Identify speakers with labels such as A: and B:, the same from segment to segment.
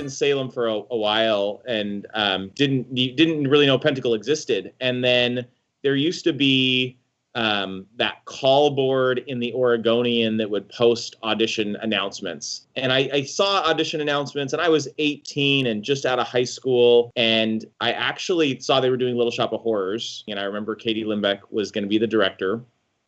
A: in Salem for a while and didn't really know Pentacle existed. And then there used to be that call board in the Oregonian that would post audition announcements. And I saw audition announcements, and I was 18 and just out of high school. And I actually saw they were doing Little Shop of Horrors. And I remember Katie Limbeck was going to be the director.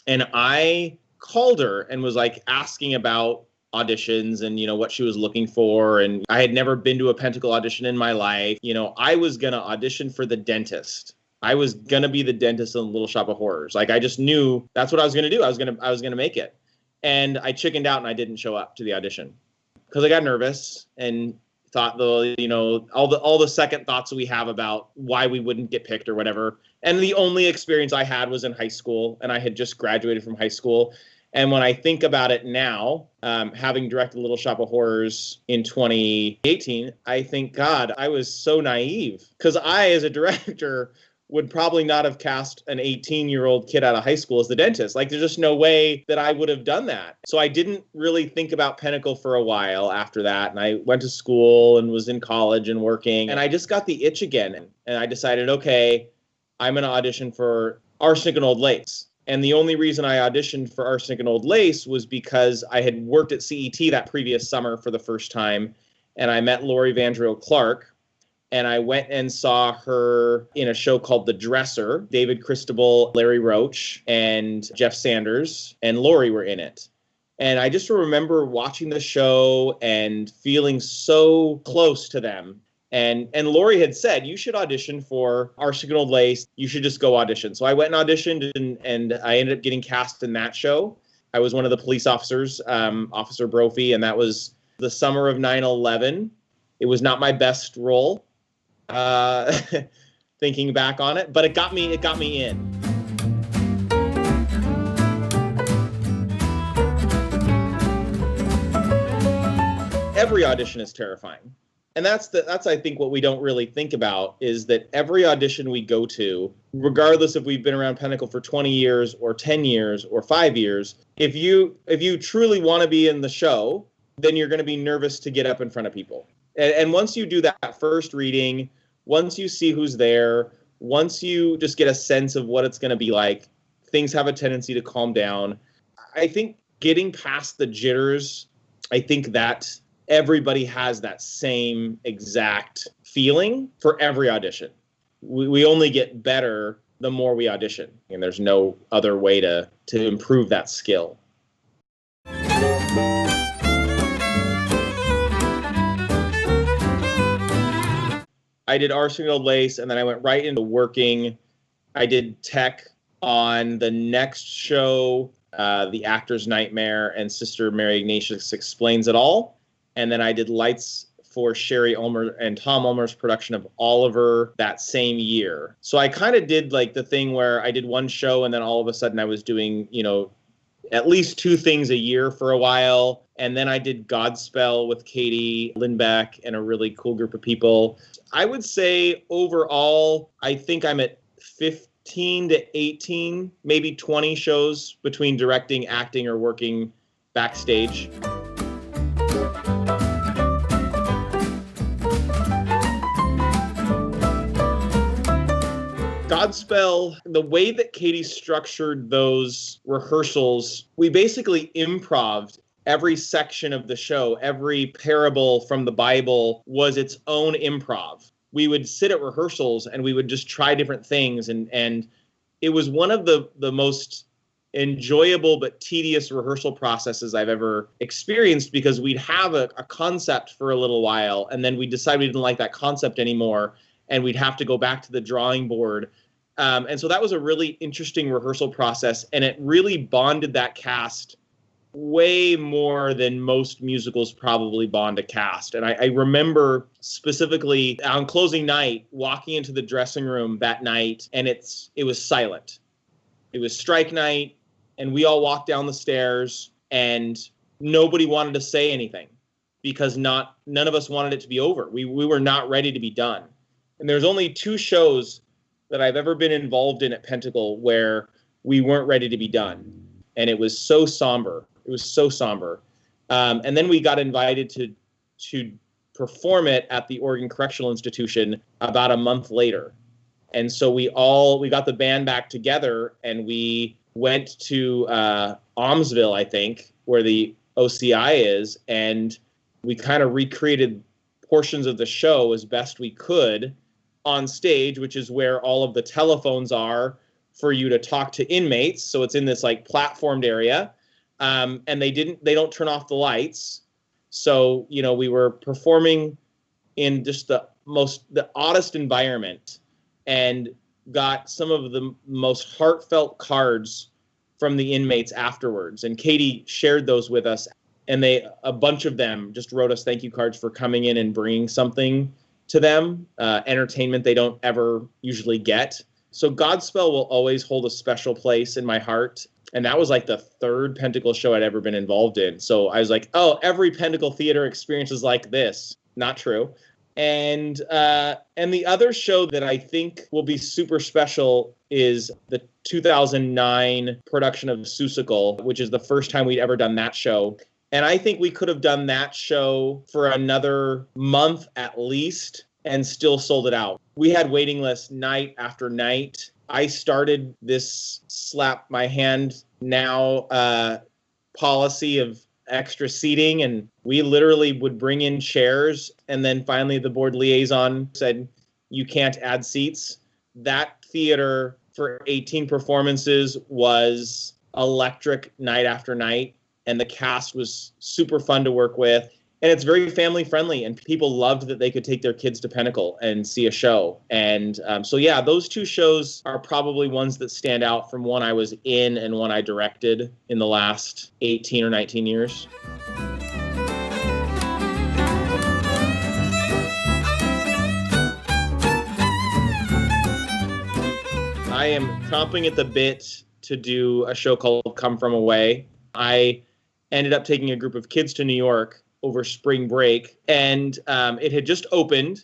A: And I called her and was like asking about auditions and, what she was looking for. And I had never been to a Pentacle audition in my life. I was going to audition for the dentist. I was going to be the dentist in Little Shop of Horrors. Like, I just knew that's what I was going to do. I was going to make it. And I chickened out and I didn't show up to the audition because I got nervous and thought all the second thoughts we have about why we wouldn't get picked or whatever. And the only experience I had was in high school, and I had just graduated from high school. And when I think about it now, having directed Little Shop of Horrors in 2018, I think, God, I was so naive, because I, as a director, would probably not have cast an 18-year-old kid out of high school as the dentist. Like, there's just no way that I would have done that. So I didn't really think about Pentacle for a while after that. And I went to school and was in college and working. And I just got the itch again. And I decided, okay, I'm going to audition for Arsenic and Old Lace. And the only reason I auditioned for Arsenic and Old Lace was because I had worked at CET that previous summer for the first time. And I met Lori Vandrio Clark. And I went and saw her in a show called The Dresser. David Cristobal, Larry Roach, and Jeff Sanders, and Lori were in it. And I just remember watching the show and feeling so close to them. And Lori had said, you should audition for Arsenic and Old Lace. You should just go audition. So I went and auditioned, and I ended up getting cast in that show. I was one of the police officers, Officer Brophy, and that was the summer of 9/11. It was not my best role. Thinking back on it, but it got me in. Every audition is terrifying. And that's I think what we don't really think about is that every audition we go to, regardless if we've been around Pentacle for 20 years or 10 years or 5 years, if you truly want to be in the show, then you're going to be nervous to get up in front of people. And once you do that first reading, once you see who's there, once you just get a sense of what it's going to be like, things have a tendency to calm down. I think getting past the jitters, I think that everybody has that same exact feeling for every audition. We only get better the more we audition, and there's no other way to improve that skill. I did Arsenic and Old Lace, and then I went right into working. I did tech on the next show, The Actor's Nightmare and Sister Mary Ignatius Explains It All. And then I did lights for Sherry Ulmer and Tom Ulmer's production of Oliver that same year. So I kind of did like the thing where I did one show, and then all of a sudden I was doing, at least 2 things a year for a while. And then I did Godspell with Katie Lindbeck and a really cool group of people. I would say overall, I think I'm at 15 to 18, maybe 20 shows between directing, acting, or working backstage. Godspell, the way that Katie structured those rehearsals, we basically improv'd every section of the show. Every parable from the Bible was its own improv. We would sit at rehearsals and we would just try different things. And it was one of the most enjoyable but tedious rehearsal processes I've ever experienced, because we'd have a concept for a little while, and then we'd decide we didn't like that concept anymore, and we'd have to go back to the drawing board. And so that was a really interesting rehearsal process, and it really bonded that cast way more than most musicals probably bond a cast. And I remember specifically on closing night, walking into the dressing room that night, and it was silent. It was strike night, and we all walked down the stairs, and nobody wanted to say anything because none of us wanted it to be over. We were not ready to be done. And there's only 2 shows that I've ever been involved in at Pentacle where we weren't ready to be done. And it was so somber. It was so somber. And then we got invited to perform it at the Oregon Correctional Institution about a month later. And so we got the band back together and we went to Almsville, I think, where the OCI is, and we kind of recreated portions of the show as best we could on stage, which is where all of the telephones are for you to talk to inmates. So it's in this like platformed area. And they don't turn off the lights. So, we were performing in just the oddest environment and got some of the most heartfelt cards from the inmates afterwards. And Katie shared those with us, and a bunch of them just wrote us thank you cards for coming in and bringing something to them, entertainment they don't ever usually get. So Godspell will always hold a special place in my heart. And that was like the third Pentacle show I'd ever been involved in. So I was like, oh, every Pentacle Theater experience is like this. Not true. And the other show that I think will be super special is the 2009 production of Seussical, which is the first time we'd ever done that show. And I think we could have done that show for another month at least and still sold it out. We had waiting lists night after night. I started this slap my hand now policy of extra seating, and we literally would bring in chairs, and then finally the board liaison said, you can't add seats. That theater for 18 performances was electric night after night, and the cast was super fun to work with. And it's very family friendly, and people loved that they could take their kids to Pentacle and see a show. And so, yeah, those two shows are probably ones that stand out from one I was in and one I directed in the last 18 or 19 years. I am chomping at the bit to do a show called Come From Away. I ended up taking a group of kids to New York over spring break, and it had just opened,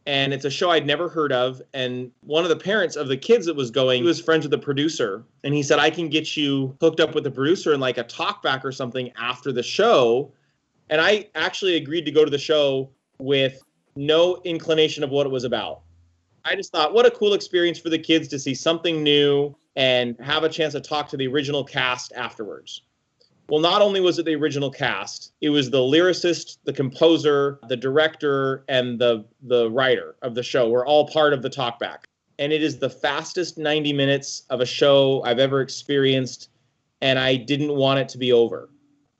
A: and it's a show I'd never heard of. And one of the parents of the kids that was going, he was friends with the producer, and he said, I can get you hooked up with the producer in like a talk back or something after the show. And I actually agreed to go to the show with no inclination of what it was about. I just thought, what a cool experience for the kids to see something new and have a chance to talk to the original cast afterwards. Well, not only was it the original cast, it was the lyricist, the composer, the director, and the writer of the show were all part of the talkback. And it is the fastest 90 minutes of a show I've ever experienced, and I didn't want it to be over.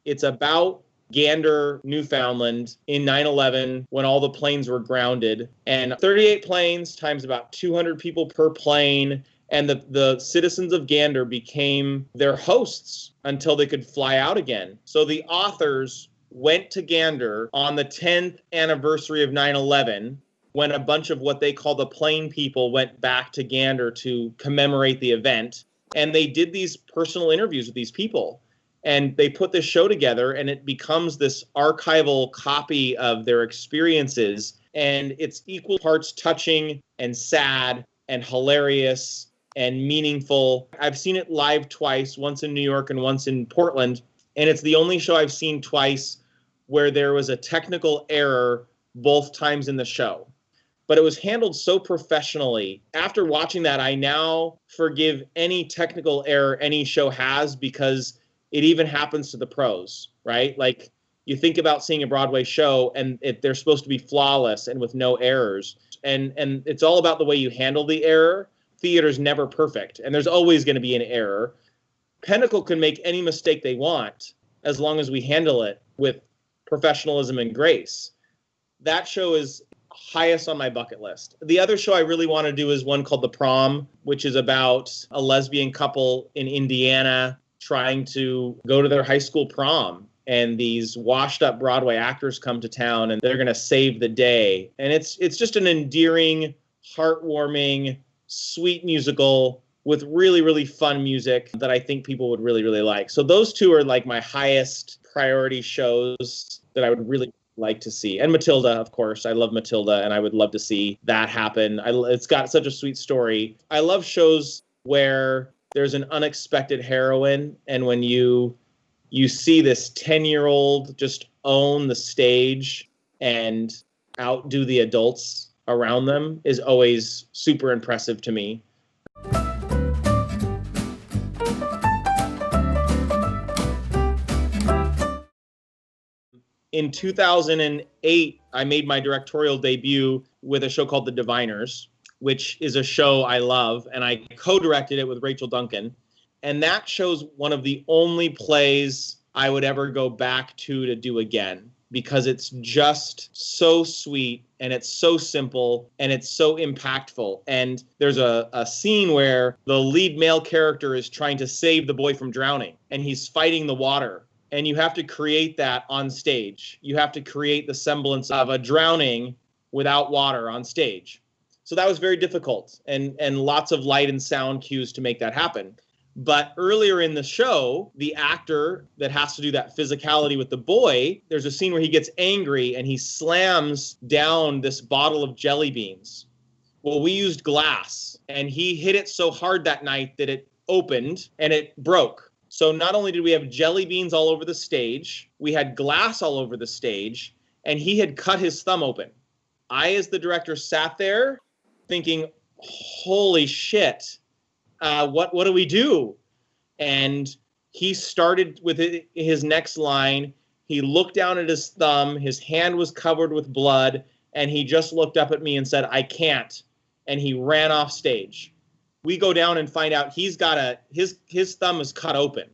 A: It's about Gander, Newfoundland in 9/11 when all the planes were grounded, and 38 planes times about 200 people per plane. And the citizens of Gander became their hosts until they could fly out again. So the authors went to Gander on the 10th anniversary of 9/11, when a bunch of what they call the plane people went back to Gander to commemorate the event. And they did these personal interviews with these people. And they put this show together, and it becomes this archival copy of their experiences. And it's equal parts touching and sad and hilarious and meaningful. I've seen it live twice, once in New York and once in Portland. And it's the only show I've seen twice where there was a technical error both times in the show. But it was handled so professionally. After watching that, I now forgive any technical error any show has, because it even happens to the pros, right? Like, you think about seeing a Broadway show and they're supposed to be flawless and with no errors. And it's all about the way you handle the error. Theater's never perfect, and there's always going to be an error. Pentacle can make any mistake they want as long as we handle it with professionalism and grace. That show is highest on my bucket list. The other show I really want to do is one called The Prom, which is about a lesbian couple in Indiana trying to go to their high school prom. And these washed up Broadway actors come to town and they're going to save the day. And it's just an endearing, heartwarming, sweet musical with really, really fun music that I think people would really, really like. So those two are like my highest priority shows that I would really like to see. And Matilda, of course. I love Matilda, and I would love to see that happen. It's got such a sweet story. I love shows where there's an unexpected heroine, and when you see this 10-year-old just own the stage and outdo the adults around them is always super impressive to me. In 2008, I made my directorial debut with a show called The Diviners, which is a show I love, and I co-directed it with Rachel Duncan. And that show's one of the only plays I would ever go back to do again, because it's just so sweet and it's so simple and it's so impactful. And there's a scene where the lead male character is trying to save the boy from drowning, and he's fighting the water. And you have to create that on stage. You have to create the semblance of a drowning without water on stage. So that was very difficult, and lots of light and sound cues to make that happen. But earlier in the show, the actor that has to do that physicality with the boy, there's a scene where he gets angry and he slams down this bottle of jelly beans. Well, we used glass, and he hit it so hard that night that it opened and it broke. So not only did we have jelly beans all over the stage, we had glass all over the stage, and he had cut his thumb open. I, as the director, sat there thinking, holy shit, what do we do? And he started with his next line. He looked down at his thumb, his hand was covered with blood, and he just looked up at me and said, I can't. And he ran off stage. We go down and find out he's got his thumb is cut open.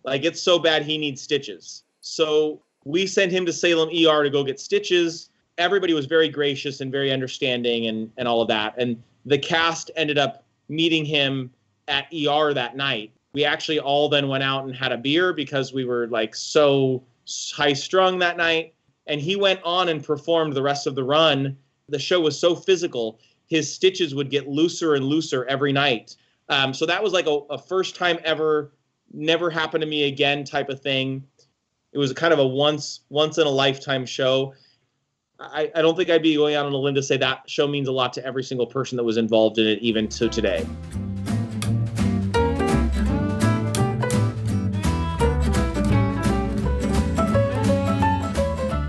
A: Like, it's so bad he needs stitches. So we sent him to Salem ER to go get stitches. Everybody was very gracious and very understanding and all of that. And the cast ended up meeting him at ER that night. We actually all then went out and had a beer because we were like so high strung that night. And he went on and performed the rest of the run. The show was so physical. His stitches would get looser and looser every night. So that was like a first time ever, never happened to me again type of thing. It was kind of a once in a lifetime show. I don't think I'd be going out on a limb to say that show means a lot to every single person that was involved in it, even to today.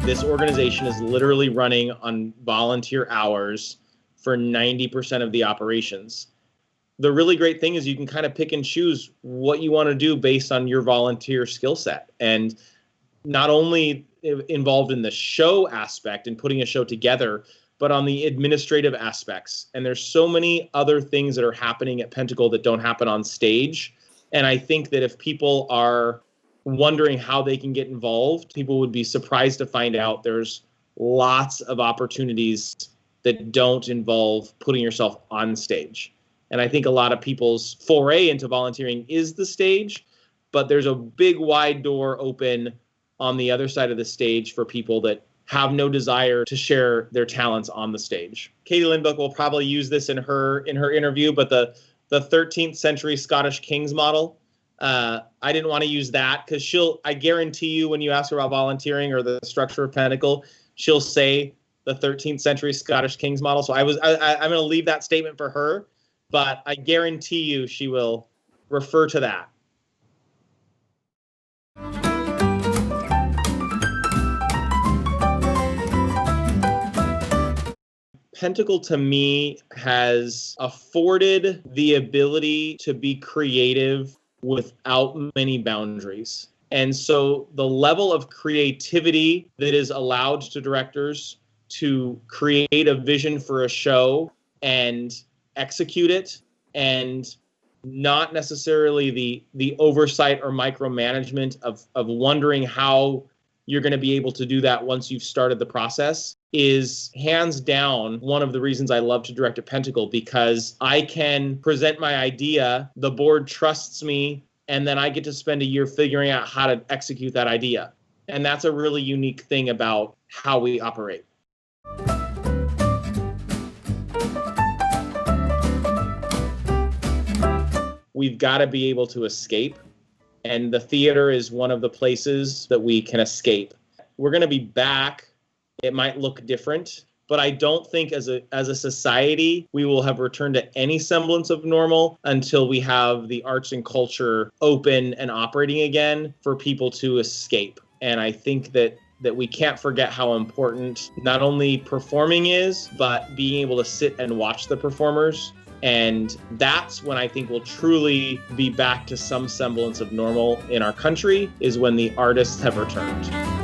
A: This organization is literally running on volunteer hours for 90% of the operations. The really great thing is you can kind of pick and choose what you want to do based on your volunteer skill set. And not only involved in the show aspect and putting a show together, but on the administrative aspects. And there's so many other things that are happening at Pentacle that don't happen on stage. And I think that if people are wondering how they can get involved, people would be surprised to find out there's lots of opportunities that don't involve putting yourself on stage. And I think a lot of people's foray into volunteering is the stage, but there's a big wide door open on the other side of the stage for people that have no desire to share their talents on the stage. Katie Lindbuck will probably use this in her interview, but the 13th century Scottish Kings model, I didn't want to use that because I guarantee you when you ask her about volunteering or the structure of Pentacle, she'll say the 13th century Scottish Kings model. So I'm going to leave that statement for her, but I guarantee you she will refer to that. Pentacle to me has afforded the ability to be creative without many boundaries. And so the level of creativity that is allowed to directors to create a vision for a show and execute it, and not necessarily the oversight or micromanagement of wondering how you're going to be able to do that once you've started the process, is hands down one of the reasons I love to direct at Pentacle, because I can present my idea, the board trusts me, and then I get to spend a year figuring out how to execute that idea. And that's a really unique thing about how we operate. We've got to be able to escape, and the theater is one of the places that we can escape. We're going to be back. It might look different, but I don't think as a society we will have returned to any semblance of normal until we have the arts and culture open and operating again for people to escape. And I think that that we can't forget how important not only performing is, but being able to sit and watch the performers. And that's when I think we'll truly be back to some semblance of normal in our country, is when the artists have returned.